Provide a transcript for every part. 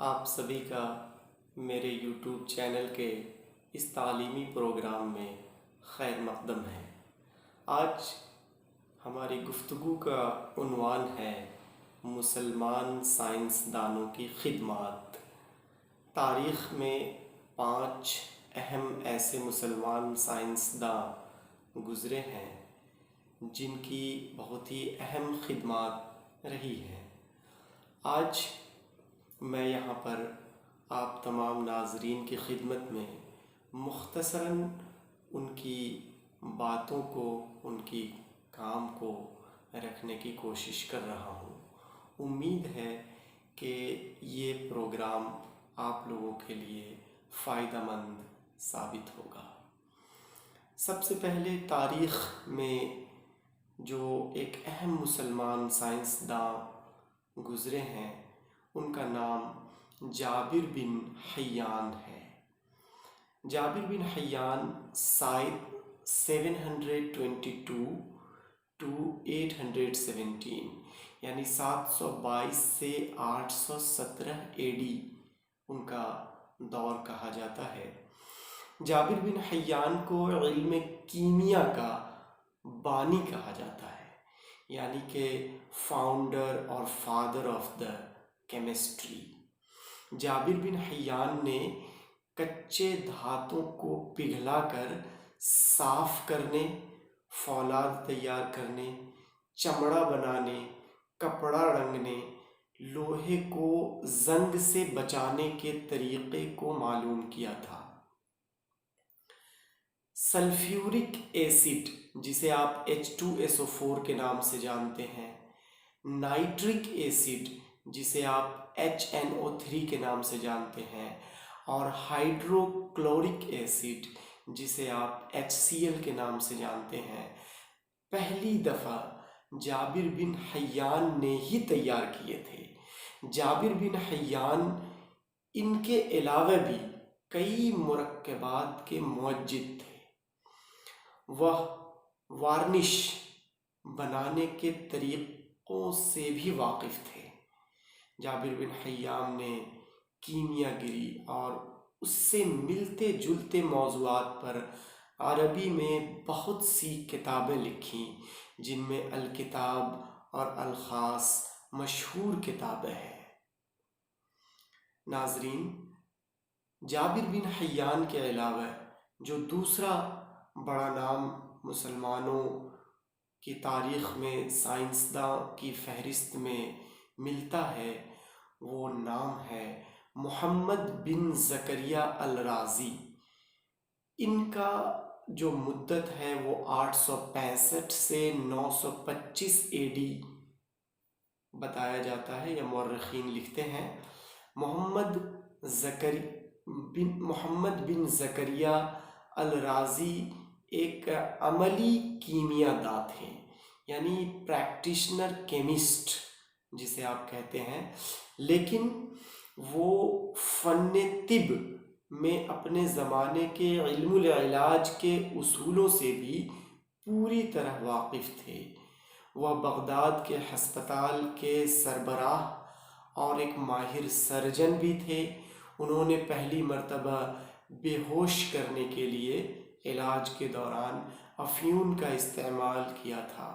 آپ سبھی کا میرے یوٹیوب چینل کے اس تعلیمی پروگرام میں خیر مقدم ہے۔ آج ہماری گفتگو کا عنوان ہے مسلمان سائنسدانوں کی خدمات۔ تاریخ میں 5 اہم ایسے مسلمان سائنسداں گزرے ہیں جن کی بہت ہی اہم خدمات رہی ہیں۔ آج میں یہاں پر آپ تمام ناظرین کی خدمت میں مختصراً ان کی باتوں کو، ان کی کام کو رکھنے کی کوشش کر رہا ہوں۔ امید ہے کہ یہ پروگرام آپ لوگوں کے لیے فائدہ مند ثابت ہوگا۔ سب سے پہلے تاریخ میں جو ایک اہم مسلمان سائنسداں گزرے ہیں ان کا نام جابر بن حیان ہے۔ جابر بن حیان 722 to 817 یعنی 722 سے 817 AD ان کا دور کہا جاتا ہے۔ جابر بن حیان کو علم کیمیا کا بانی کہا جاتا ہے، یعنی کہ فاؤنڈر اور فادر آف دا کیمسٹری۔ جابر بن حیان نے کچے دھاتوں کو پگھلا کر صاف کرنے، فولاد تیار کرنے، چمڑا بنانے، کپڑا رنگنے، لوہے کو زنگ سے بچانے کے طریقے کو معلوم کیا تھا۔ سلفیورک ایسڈ جسے آپ H2SO4 کے نام سے جانتے ہیں، نائٹرک ایسڈ جسے آپ HNO3 کے نام سے جانتے ہیں، اور ہائیڈرو کلورک ایسڈ جسے آپ HCl کے نام سے جانتے ہیں، پہلی دفعہ جابر بن حیان نے ہی تیار کیے تھے۔ جابر بن حیان ان کے علاوہ بھی کئی مرکبات کے موجد تھے۔ وہ وارنش بنانے کے طریقوں سے بھی واقف تھے۔ جابر بن حیان نے کیمیا گری اور اس سے ملتے جلتے موضوعات پر عربی میں بہت سی کتابیں لکھیں، جن میں الکتاب اور الخاص مشہور کتابیں ہیں۔ ناظرین، جابر بن حیان کے علاوہ جو دوسرا بڑا نام مسلمانوں کی تاریخ میں سائنسداں کی فہرست میں ملتا ہے، وہ نام ہے محمد بن زکریا الرازی۔ ان کا جو مدت ہے وہ 865 سے 925 AD بتایا جاتا ہے یا مورخین لکھتے ہیں۔ محمد بن زکریا الرازی ایک عملی کیمیا داں تھے، یعنی پریکٹیشنر کیمسٹ جسے آپ کہتے ہیں، لیکن وہ فن طب میں اپنے زمانے کے علم العلاج کے اصولوں سے بھی پوری طرح واقف تھے۔ وہ بغداد کے ہسپتال کے سربراہ اور ایک ماہر سرجن بھی تھے۔ انہوں نے پہلی مرتبہ بے ہوش کرنے کے لیے علاج کے دوران افیون کا استعمال کیا تھا۔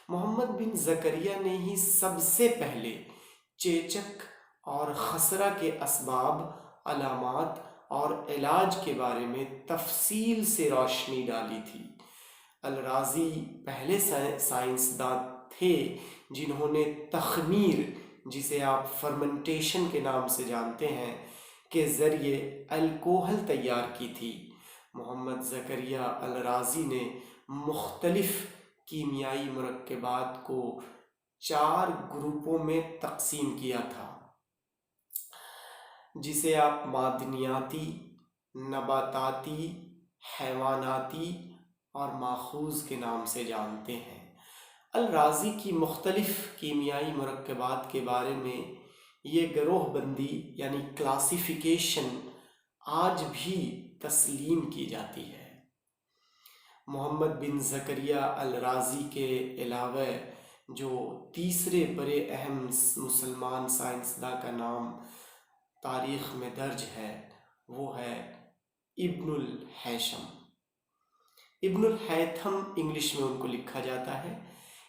محمد بن زکریا نے ہی سب سے پہلے چیچک اور خسرہ کے اسباب، علامات اور علاج کے بارے میں تفصیل سے روشنی ڈالی تھی۔ الرازی پہلے سائنسداں تھے جنہوں نے تخمیر، جسے آپ فرمنٹیشن کے نام سے جانتے ہیں، کے ذریعے الکوہل تیار کی تھی۔ محمد زکریا الرازی نے مختلف کیمیائی مرکبات کو 4 گروپوں میں تقسیم کیا تھا، جسے آپ معدنیاتی، نباتاتی، حیواناتی اور ماخوذ کے نام سے جانتے ہیں۔ الرازی کی مختلف کیمیائی مرکبات کے بارے میں یہ گروہ بندی یعنی کلاسیفیکیشن آج بھی تسلیم کی جاتی ہے۔ محمد بن زکریا الرازی کے علاوہ جو تیسرے بڑے اہم مسلمان سائنسداں کا نام تاریخ میں درج ہے وہ ہے ابن الہیثم۔ ابن الہیثم انگلش میں ان کو لکھا جاتا ہے۔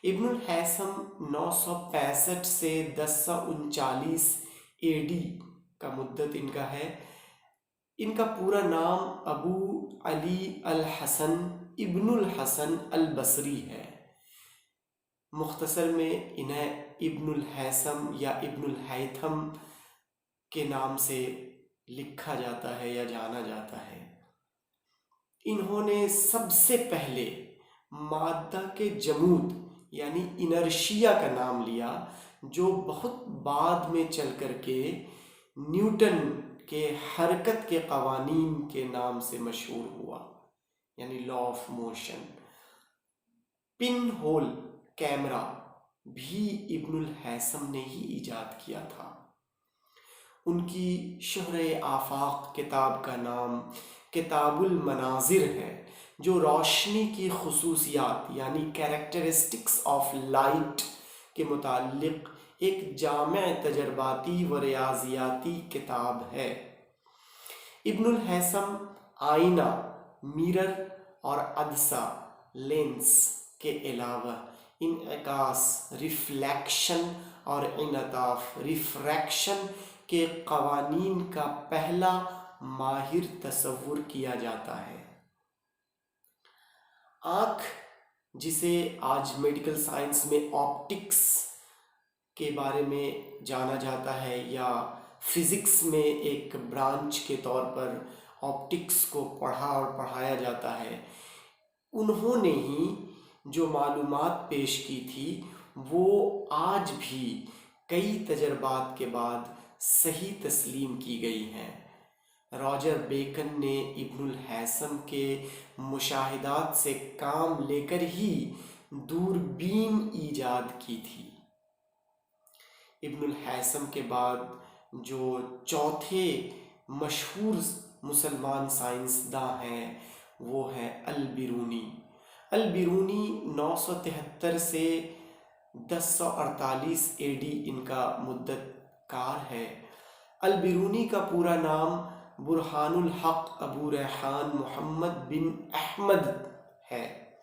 ابن الہیثم 965 سے 1039 AD کا مدت ان کا ہے۔ ان کا پورا نام ابو علی الحسن ابن الحسن البصری ہے۔ مختصر میں انہیں ابن الہیثم یا ابن الہیثم کے نام سے لکھا جاتا ہے یا جانا جاتا ہے۔ انہوں نے سب سے پہلے مادہ کے جمود یعنی انرشیا کا نام لیا، جو بہت بعد میں چل کر کے نیوٹن کے حرکت کے قوانین کے نام سے مشہور ہوا، یعنی law of motion. Pin whole camera بھی ابن الہیثم نے ہی ایجاد کیا تھا۔ ان کی شہرِ آفاق کتاب کا نام کتاب المناظر ہے، جو روشنی کی خصوصیات یعنی کیریکٹرسٹکس آف لائٹ کے متعلق ایک جامع تجرباتی و ریاضیاتی کتاب ہے۔ ابن الہیثم آئینہ، میرر اور عدسہ لینس کے علاوہ انعکاس، ریفلیکشن اور انعطاف ریفریکشن کے قوانین کا پہلا ماہر تصور کیا جاتا ہے۔ آنکھ، جسے آج میڈیکل سائنس میں آپٹکس کے بارے میں جانا جاتا ہے یا فزکس میں ایک برانچ کے طور پر آپٹکس کو پڑھا اور پڑھایا جاتا ہے، انہوں نے ہی جو معلومات پیش کی تھی وہ آج بھی کئی تجربات کے بعد صحیح تسلیم کی گئی ہیں۔ راجر بیکن نے ابن الہیثم کے مشاہدات سے کام لے کر ہی دوربین ایجاد کی تھی۔ ابن الہیثم کے بعد جو چوتھے مشہور مسلمان سائنسداں ہیں وہ ہیں البیرونی۔ البیرونی 973 سے 1048 AD ان کا مدت کار ہے۔ البیرونی کا پورا نام برہان الحق ابو ریحان محمد بن احمد ہے۔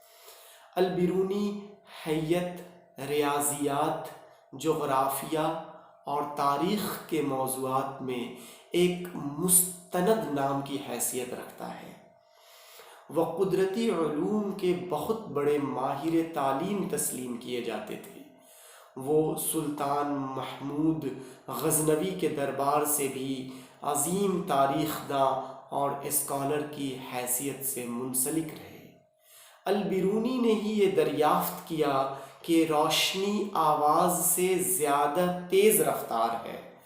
البیرونی ہیئت، ریاضیات، جغرافیہ اور تاریخ کے موضوعات میں ایک مستند نام کی حیثیت رکھتا ہے۔ وہ قدرتی علوم کے بہت بڑے ماہر تعلیم تسلیم کیے جاتے تھے۔ وہ سلطان محمود غزنوی کے دربار سے بھی عظیم تاریخ داں اور اسکالر کی حیثیت سے منسلک رہے۔ البیرونی نے ہی یہ دریافت کیا کہ روشنی آواز سے زیادہ تیز رفتار ہے۔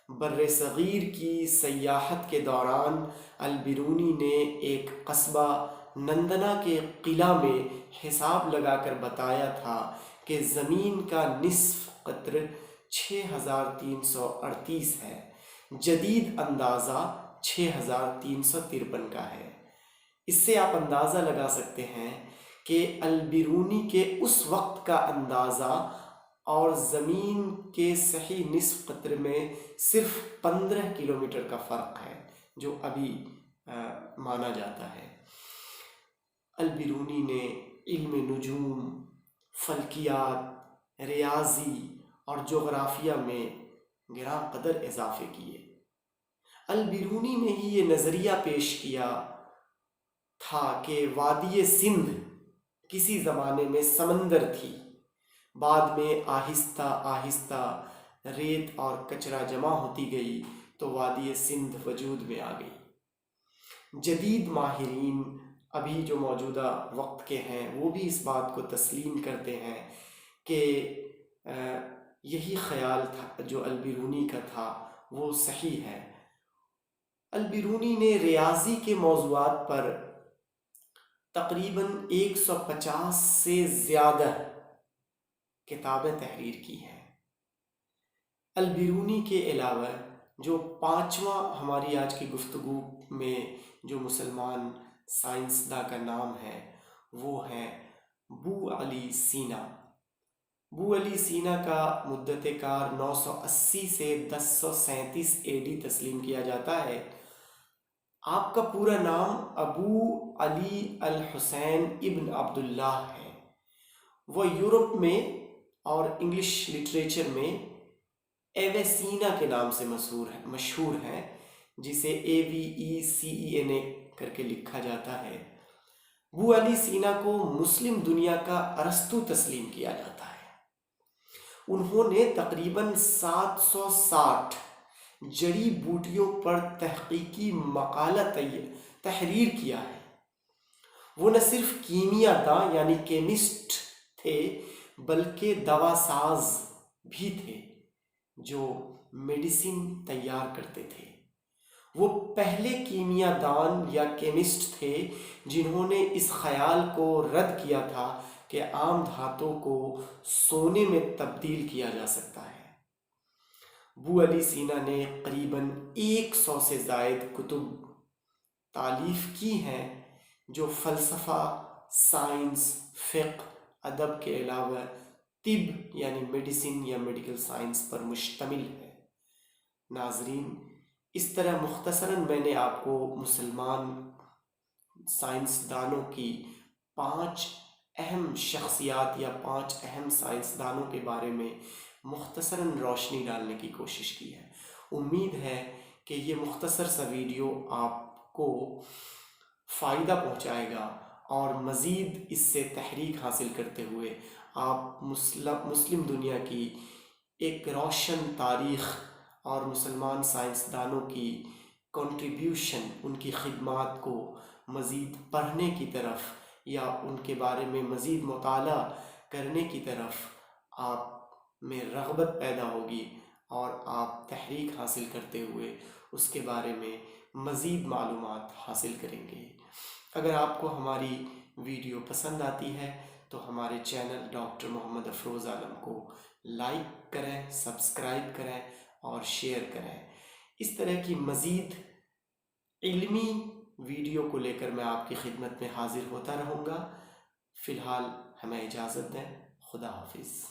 بر صغیر کی سیاحت کے دوران البیرونی نے ایک قصبہ نندنا کے قلعہ میں حساب لگا کر بتایا تھا کہ زمین کا نصف قطر 6338 ہے۔ جدید اندازہ 6353 کا ہے۔ اس سے آپ اندازہ لگا سکتے ہیں کہ البیرونی کے اس وقت کا اندازہ اور زمین کے صحیح نصف قطر میں صرف 15 کلومیٹر کا فرق ہے، جو ابھی مانا جاتا ہے۔ البیرونی نے علم نجوم، فلکیات، ریاضی اور جغرافیہ میں گراں قدر اضافے کیے۔ البیرونی نے ہی یہ نظریہ پیش کیا تھا کہ وادی سندھ کسی زمانے میں سمندر تھی، بعد میں آہستہ آہستہ ریت اور کچرا جمع ہوتی گئی تو وادی سندھ وجود میں آ گئی۔ جدید ماہرین ابھی جو موجودہ وقت کے ہیں وہ بھی اس بات کو تسلیم کرتے ہیں کہ یہی خیال تھا جو البیرونی کا تھا وہ صحیح ہے۔ البیرونی نے ریاضی کے موضوعات پر تقریباً 150 سے زیادہ کتابیں تحریر کی ہیں۔ البیرونی کے علاوہ جو پانچواں ہماری آج کی گفتگو میں جو مسلمان سائنسداں کا نام ہے وہ ہے ابو علی سینا۔ ابو علی سینا کا مدت کار 980 سے 1037 AD تسلیم کیا جاتا ہے۔ آپ کا پورا نام ابو علی الحسین ابن عبداللہ ہے۔ وہ یورپ میں اور انگلش لٹریچر میں ایویسینا کے نام سے مشہور ہے، جسے AVECENA کر کے لکھا جاتا ہے۔ ابو علی سینا کو مسلم دنیا کا ارسطو تسلیم کیا جاتا ہے۔ انہوں نے تقریباً 760 جڑی بوٹیوں پر تحقیقی مقالہ تحریر کیا ہے۔ وہ نہ صرف کیمیا داں یعنی کیمسٹ تھے بلکہ دوا ساز بھی تھے جو میڈیسن تیار کرتے تھے۔ وہ پہلے کیمیا دان یا کیمسٹ تھے جنہوں نے اس خیال کو رد کیا تھا کہ عام دھاتوں کو سونے میں تبدیل کیا جا سکتا ہے۔ ابو علی سینا نے قریباً 100 سے زائد کتب تالیف کی ہیں جو فلسفہ، سائنس، فقہ، ادب کے علاوہ طب یعنی میڈیسن یا میڈیکل سائنس پر مشتمل ہے۔ ناظرین، اس طرح مختصراً میں نے آپ کو مسلمان سائنسدانوں کی 5 اہم شخصیات یا 5 اہم سائنسدانوں کے بارے میں مختصراً روشنی ڈالنے کی کوشش کی ہے۔ امید ہے کہ یہ مختصر سا ویڈیو آپ کو فائدہ پہنچائے گا اور مزید اس سے تحریک حاصل کرتے ہوئے آپ مسلم دنیا کی ایک روشن تاریخ اور مسلمان سائنسدانوں کی کنٹریبیوشن، ان کی خدمات کو مزید پڑھنے کی طرف یا ان کے بارے میں مزید مطالعہ کرنے کی طرف آپ میں رغبت پیدا ہوگی اور آپ تحریک حاصل کرتے ہوئے اس کے بارے میں مزید معلومات حاصل کریں گے۔ اگر آپ کو ہماری ویڈیو پسند آتی ہے تو ہمارے چینل ڈاکٹر محمد افروز عالم کو لائک کریں، سبسکرائب کریں اور شیئر کریں۔ اس طرح کی مزید علمی ویڈیو کو لے کر میں آپ کی خدمت میں حاضر ہوتا رہوں گا۔ فی الحال ہمیں اجازت دیں۔ خدا حافظ۔